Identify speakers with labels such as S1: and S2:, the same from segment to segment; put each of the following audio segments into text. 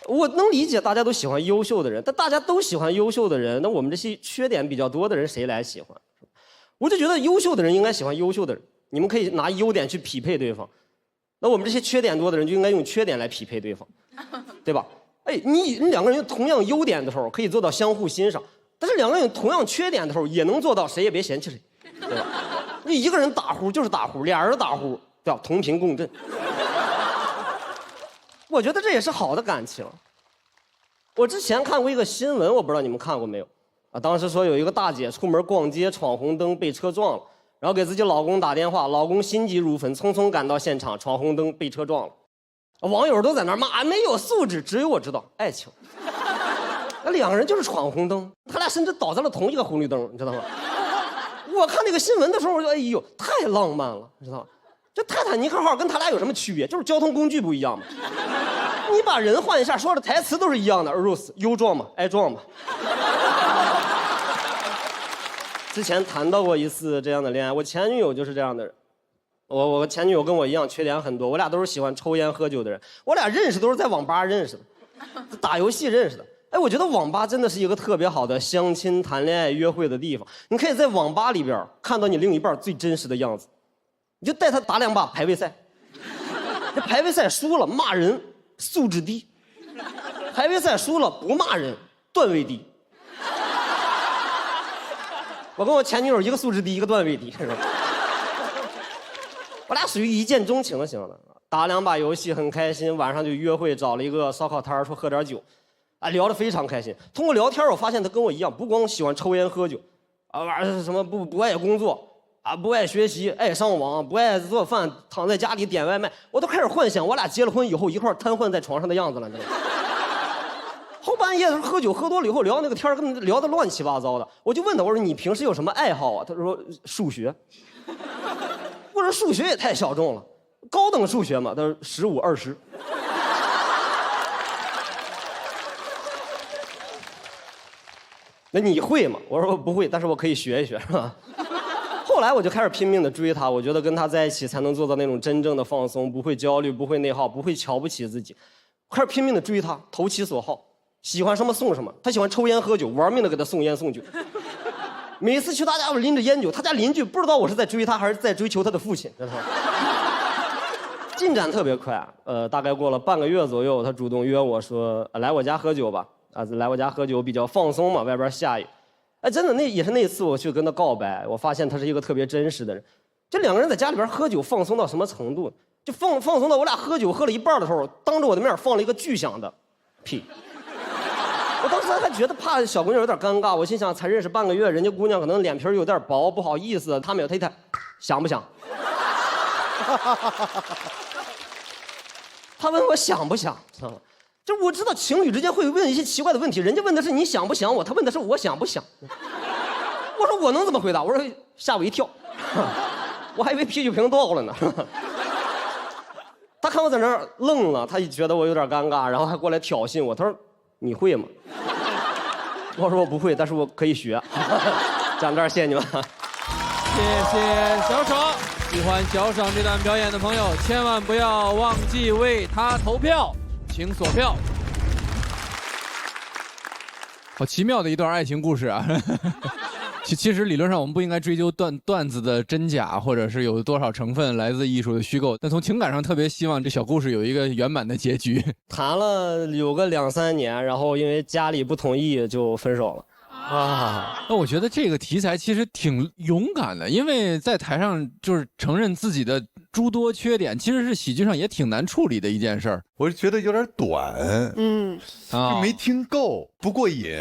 S1: 我能理解大家都喜欢优秀的人，但大家都喜欢优秀的人，那我们这些缺点比较多的人谁来喜欢？我就觉得优秀的人应该喜欢优秀的人，你们可以拿优点去匹配对方。那我们这些缺点多的人就应该用缺点来匹配对方，对吧？哎，你两个人有同样优点的时候可以做到相互欣赏，但是两个人有同样缺点的时候也能做到谁也别嫌弃谁，对吧？你一个人打呼就是打呼，俩人打呼，对吧？同频共振。我觉得这也是好的感情。我之前看过一个新闻，我不知道你们看过没有啊？当时说有一个大姐出门逛街闯红灯被车撞了，然后给自己老公打电话，老公心急如焚，匆匆赶到现场，闯红灯被车撞了。网友都在那儿骂没有素质，只有我知道爱情。那两个人就是闯红灯，他俩甚至倒在了同一个红绿灯，你知道吗？我看那个新闻的时候，我就哎呦，太浪漫了，你知道吗？这泰坦尼克号跟他俩有什么区别？就是交通工具不一样嘛。你把人换一下，说的台词都是一样的。Rose， 优壮嘛，爱壮嘛。之前谈到过一次这样的恋爱，我前女友就是这样的人。我前女友跟我一样，缺点很多。我俩都是喜欢抽烟喝酒的人。我俩认识都是在网吧认识的，打游戏认识的。哎，我觉得网吧真的是一个特别好的相亲、谈恋爱、约会的地方。你可以在网吧里边看到你另一半最真实的样子。你就带他打2把排位赛，这排位赛输了骂人，素质低；排位赛输了不骂人，段位低。我跟我前女友一个素质低，一个段位低，是吧？我俩属于一见钟情型的，打2把游戏很开心，晚上就约会，找了一个烧烤摊说喝点酒，啊，聊得非常开心。通过聊天我发现他跟我一样，不光喜欢抽烟喝酒，啊，什么不爱工作。啊，不爱学习，爱上网，不爱做饭，躺在家里点外卖，我都开始幻想我俩结了婚以后一块瘫痪在床上的样子了，你知道吗？后半夜的时候喝酒喝多了以后聊那个天，跟聊得乱七八糟的，我就问他，我说你平时有什么爱好啊？他说数学。我说数学也太小众了，高等数学嘛，他说15、20。那你会吗？我说我不会，但是我可以学一学，是吧？后来我就开始拼命的追她，我觉得跟她在一起才能做到那种真正的放松，不会焦虑，不会内耗，不会瞧不起自己。开始拼命的追她，投其所好，喜欢什么送什么。她喜欢抽烟喝酒，玩命的给她送烟送酒。每次去她家我拎着烟酒，她家邻居不知道我是在追她还是在追求她的父亲，知道吗？进展特别快，大概过了半个月左右，她主动约我说，来我家喝酒吧，啊，来我家喝酒比较放松嘛，外边下雨。哎，真的，那也是那次我去跟他告白，我发现他是一个特别真实的人。这两个人在家里边喝酒放松到什么程度？就放松到我俩喝酒喝了一半的时候，当着我的面放了一个巨响的屁。我当时还觉得怕小姑娘有点尴尬，我心想才认识半个月，人家姑娘可能脸皮有点薄，不好意思。他没有，他一看，想不想？他问我想不想，知道吗？就我知道情侣之间会问一些奇怪的问题，人家问的是你想不想我，他问的是我想不想。我说我能怎么回答？我说吓我一跳，我还以为啤酒瓶倒了呢。他看我在那儿愣了，他也觉得我有点尴尬，然后还过来挑衅我。他说你会吗？我说我不会，但是我可以学。讲这儿谢谢你们。
S2: 谢谢小爽。喜欢小爽这段表演的朋友，千万不要忘记为他投票。请锁票。好奇妙的一段爱情故事啊！其实理论上我们不应该追究段子的真假，或者是有多少成分来自艺术的虚构，但从情感上特别希望这小故事有一个圆满的结局。
S1: 谈了有个2、3年，然后因为家里不同意就分手了。
S2: 啊，那我觉得这个题材其实挺勇敢的，因为在台上就是承认自己的诸多缺点，其实是喜剧上也挺难处理的一件事儿。
S3: 我就觉得有点短，没听够，不过瘾。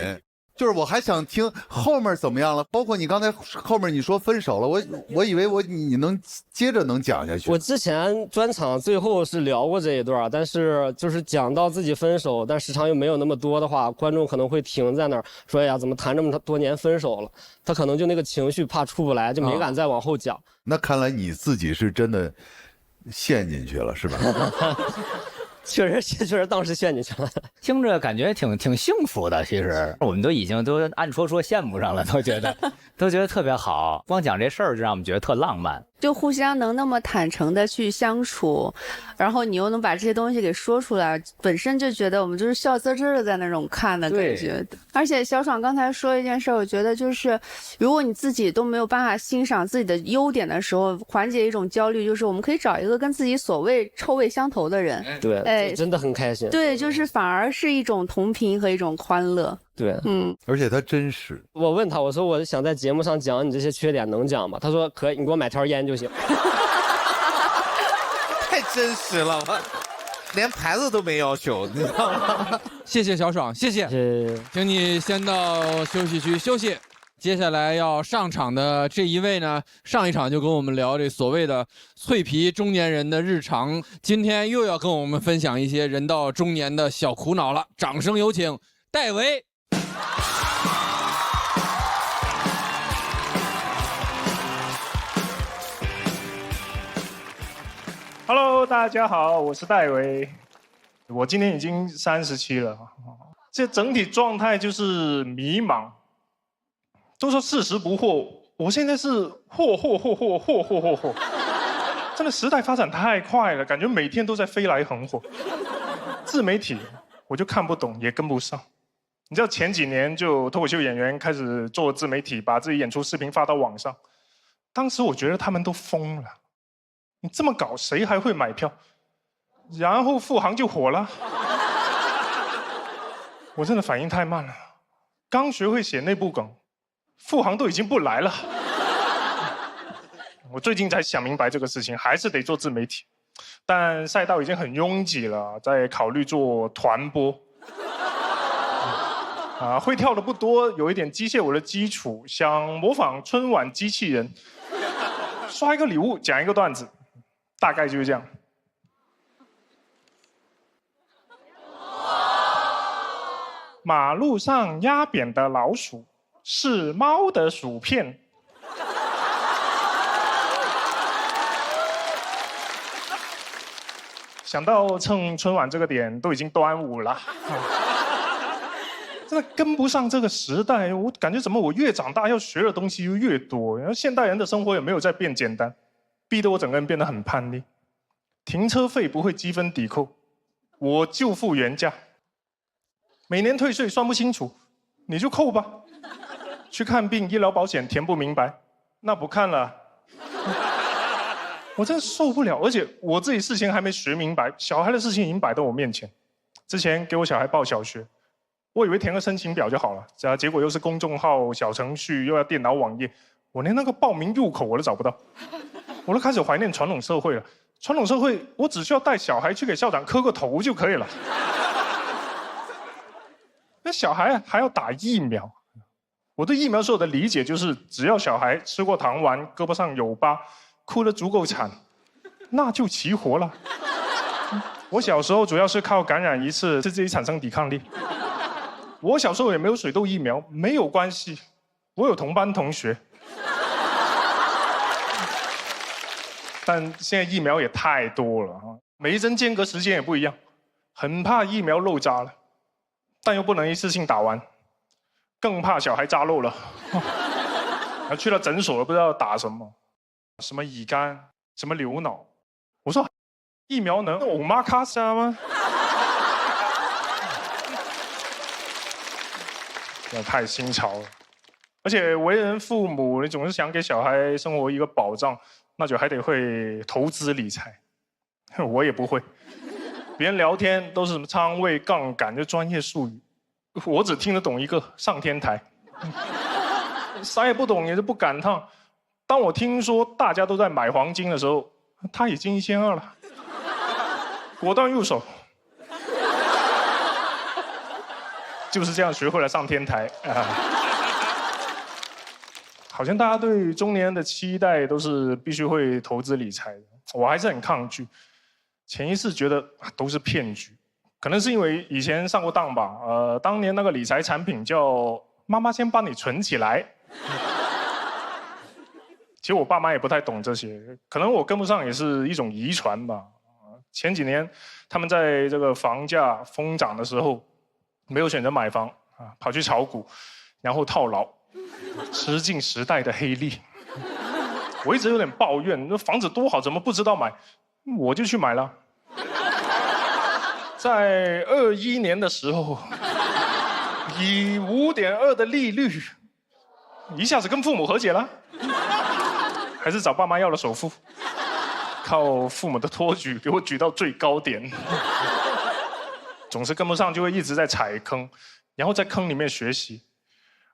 S3: 就是我还想听后面怎么样了，包括你刚才后面你说分手了，我以为你能接着能讲下去。
S1: 我之前专场最后是聊过这一段，但是就是讲到自己分手，但时长又没有那么多的话，观众可能会停在那儿说，哎呀，怎么谈这么多年分手了？他可能就那个情绪怕出不来，就没敢再往后讲。
S3: 那看来你自己是真的陷进去了，是吧？
S1: 确实当时陷进去了，
S4: 听着感觉挺幸福的。其实我们都已经暗戳戳羡慕上了，都觉得特别好。光讲这事儿就让我们觉得特浪漫。
S5: 就互相能那么坦诚的去相处，然后你又能把这些东西给说出来，本身就觉得我们就是笑滋滋的在那种看的感觉。而且小爽刚才说一件事，我觉得就是如果你自己都没有办法欣赏自己的优点的时候，缓解一种焦虑，就是我们可以找一个跟自己所谓臭味相投的人。
S1: 对，哎，真的很开心。
S5: 对，就是反而是一种同频和一种欢乐。
S1: 对，
S3: 而且他真实。
S1: 我问他，我说我想在节目上讲你这些缺点，能讲吗？他说可以，你给我买条烟就行。
S6: 太真实了，我连牌子都没要求，你知道吗？
S2: 谢谢小爽，谢谢。请你先到休息区休息。接下来要上场的这一位呢，上一场就跟我们聊这所谓的脆皮中年人的日常，今天又要跟我们分享一些人到中年的小苦恼了。掌声有请戴维。
S7: Hello， 大家好，我是戴维，我今年已经37了，这整体状态就是迷茫。都说40不惑，我现在是惑，真的时代发展太快了，感觉每天都在飞来横祸。自媒体我就看不懂，也跟不上。你知道前几年就脱口秀演员开始做自媒体，把自己演出视频发到网上，当时我觉得他们都疯了。你这么搞，谁还会买票？然后付航就火了。我真的反应太慢了，刚学会写内部梗，付航都已经不来了。我最近才想明白这个事情，还是得做自媒体。但赛道已经很拥挤了，在考虑做团播。会跳的不多，有一点机械舞的基础，想模仿春晚机器人，刷一个礼物，讲一个段子。大概就是这样。马路上压扁的老鼠是猫的薯片。想到趁春晚这个点都已经端午了，真的跟不上这个时代。我感觉怎么我越长大要学的东西就越多，然后现代人的生活也没有在变简单。逼得我整个人变得很叛逆，停车费不会积分抵扣，我就付原价。每年退税算不清楚，你就扣吧。去看病医疗保险填不明白，那不看了。我真的受不了，而且我自己事情还没学明白，小孩的事情已经摆到我面前。之前给我小孩报小学，我以为填个申请表就好了，结果又是公众号、小程序，又要电脑网页，我连那个报名入口我都找不到。我都开始怀念传统社会了。传统社会，我只需要带小孩去给校长磕个头就可以了。那小孩还要打疫苗。我对疫苗所有的理解就是，只要小孩吃过糖丸，胳膊上有疤，哭得足够惨，那就齐活了。我小时候主要是靠感染一次，自己产生抵抗力。我小时候也没有水痘疫苗，没有关系，我有同班同学。但现在疫苗也太多了啊，每一针间隔时间也不一样，很怕疫苗漏扎了，但又不能一次性打完，更怕小孩扎漏了。去了诊所不知道打什么，什么乙肝，什么流脑。我说疫苗能欧玛卡莎吗？真的太新潮了。而且为人父母，你总是想给小孩生活一个保障。那就还得会投资理财，我也不会。别人聊天都是什么仓位、杠杆，就专业术语，我只听得懂一个上天台，啥也不懂，也是不赶趟。当我听说大家都在买黄金的时候，他已经1200了，果断入手。就是这样学会了上天台啊。好像大家对中年人的期待都是必须会投资理财的，我还是很抗拒，潜意识觉得都是骗局，可能是因为以前上过当吧。当年那个理财产品叫“妈妈先帮你存起来”，其实我爸妈也不太懂这些，可能我跟不上也是一种遗传吧。前几年他们在这个房价疯涨的时候，没有选择买房啊，跑去炒股，然后套牢。吃尽时代的黑利，我一直有点抱怨，那房子多好，怎么不知道买？我就去买了。在21年的时候，以5.2的利率，一下子跟父母和解了，还是找爸妈要了首付，靠父母的托举给我举到最高点。总是跟不上，就会一直在踩坑，然后在坑里面学习。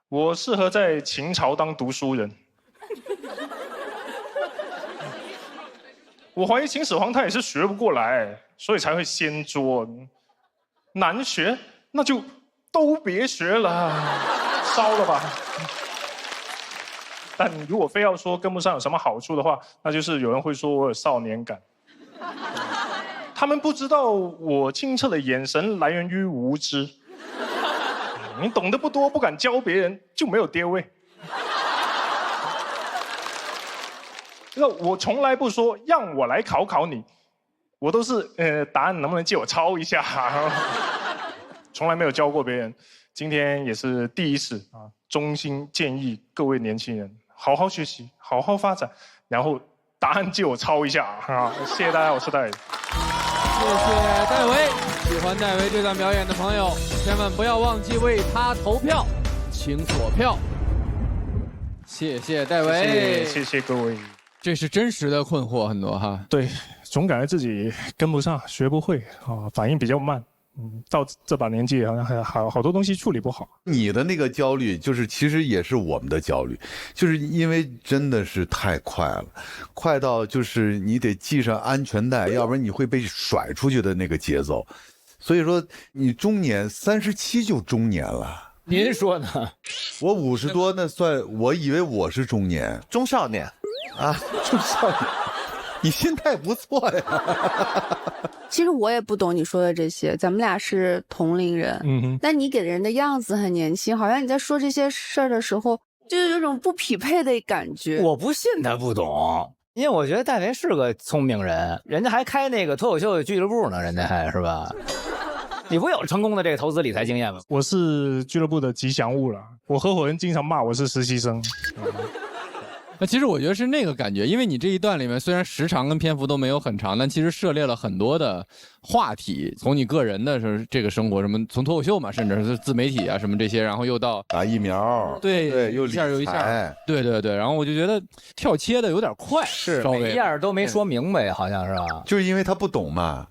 S7: 我适合在秦朝当读书人。我怀疑秦始皇他也是学不过来，所以才会掀桌。难学，那就都别学了，烧了吧。但如果非要说跟不上有什么好处的话，那就是有人会说我有少年感。他们不知道我清澈的眼神来源于无知。你懂得不多，不敢教别人，就没有爹味。那我从来不说让我来考考你，我都是答案能不能借我抄一下？从来没有教过别人，今天也是第一次啊！衷心建议各位年轻人好好学习，好好发展，然后答案借我抄一下啊！谢谢大家，我是戴伟。
S2: 谢谢戴维，喜欢戴维这段表演的朋友，千万不要忘记为他投票，请锁票。谢谢戴维，
S7: 谢谢各位。
S2: 这是真实的困惑很多哈。
S7: 对，总感觉自己跟不上，学不会啊，反应比较慢。到这把年纪，好像好多东西处理不好。
S3: 你的那个焦虑，就是其实也是我们的焦虑，就是因为真的是太快了，快到就是你得系上安全带，要不然你会被甩出去的那个节奏。所以说，你中年37就中年了。
S4: 您说呢？
S3: 我50多，那算我以为我是中年，
S6: 中少年，
S3: 啊，中少年。你心态不错呀。
S5: 其实我也不懂你说的这些，咱们俩是同龄人，但你给人的样子很年轻，好像你在说这些事儿的时候，就是有种不匹配的感觉。
S4: 我不信他不懂，因为我觉得戴维是个聪明人，人家还开那个脱口秀俱乐部呢，人家还是吧。你不有成功的这个投资理财经验吗？
S7: 我是俱乐部的吉祥物了，我合伙人经常骂我是实习生。
S2: 那其实我觉得是那个感觉，因为你这一段里面虽然时长跟篇幅都没有很长，但其实涉猎了很多的话题，从你个人的这个生活，什么从脱口秀嘛，甚至是自媒体啊什么这些，然后又到
S3: 打疫苗，
S2: 对，
S3: 又
S2: 一下又一下，对，然后我就觉得跳切的有点快，
S4: 是
S2: 稍微
S4: 每一样都没说明白，好像是吧？
S3: 就是因为他不懂嘛。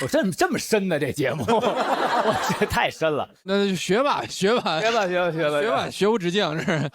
S4: 我这么深的这节目，我这太深了。
S2: 那就学吧，
S4: 学无止境是。